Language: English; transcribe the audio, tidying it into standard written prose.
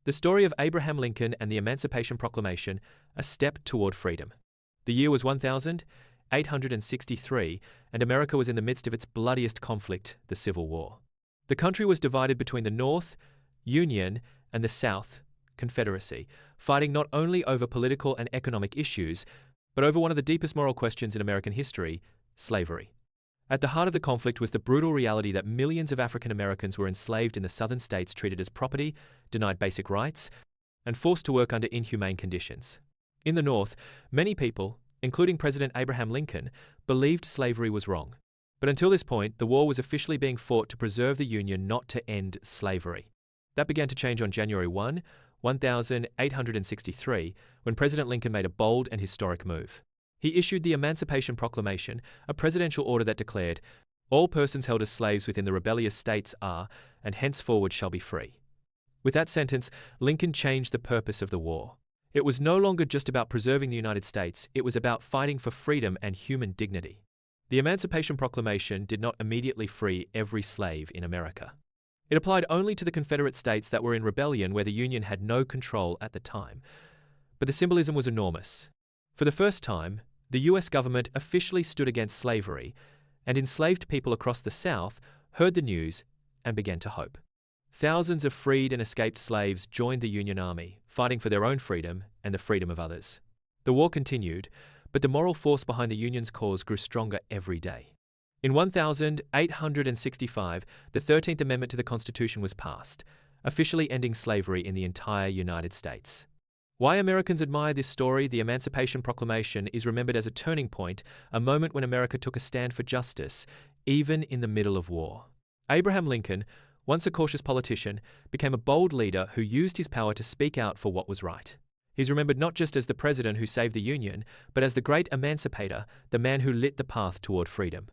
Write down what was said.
The story of Abraham Lincoln and the Emancipation Proclamation, a step toward freedom. The year was 1863, and America was in the midst of its bloodiest conflict, the Civil War. The country was divided between the North, Union, and the South, Confederacy, fighting not only over political and economic issues, but over one of the deepest moral questions in American history, slavery. At the heart of the conflict was the brutal reality that millions of African Americans were enslaved in the southern states, treated as property, denied basic rights, and forced to work under inhumane conditions. In the North, many people, including President Abraham Lincoln, believed slavery was wrong. But until this point, the war was officially being fought to preserve the Union, not to end slavery. That began to change on January 1, 1863, when President Lincoln made a bold and historic move. He issued the Emancipation Proclamation, a presidential order that declared, "All persons held as slaves within the rebellious states are, and henceforward shall be free." With that sentence, Lincoln changed the purpose of the war. It was no longer just about preserving the United States, it was about fighting for freedom and human dignity. The Emancipation Proclamation did not immediately free every slave in America. It applied only to the Confederate states that were in rebellion, where the Union had no control at the time. But the symbolism was enormous. For the first time, the US government officially stood against slavery, and enslaved people across the South heard the news and began to hope. Thousands of freed and escaped slaves joined the Union Army, fighting for their own freedom and the freedom of others. The war continued, but the moral force behind the Union's cause grew stronger every day. In 1865, the 13th Amendment to the Constitution was passed, officially ending slavery in the entire United States. Why Americans admire this story, the Emancipation Proclamation is remembered as a turning point, a moment when America took a stand for justice, even in the middle of war. Abraham Lincoln, once a cautious politician, became a bold leader who used his power to speak out for what was right. He's remembered not just as the president who saved the Union, but as the great emancipator, the man who lit the path toward freedom.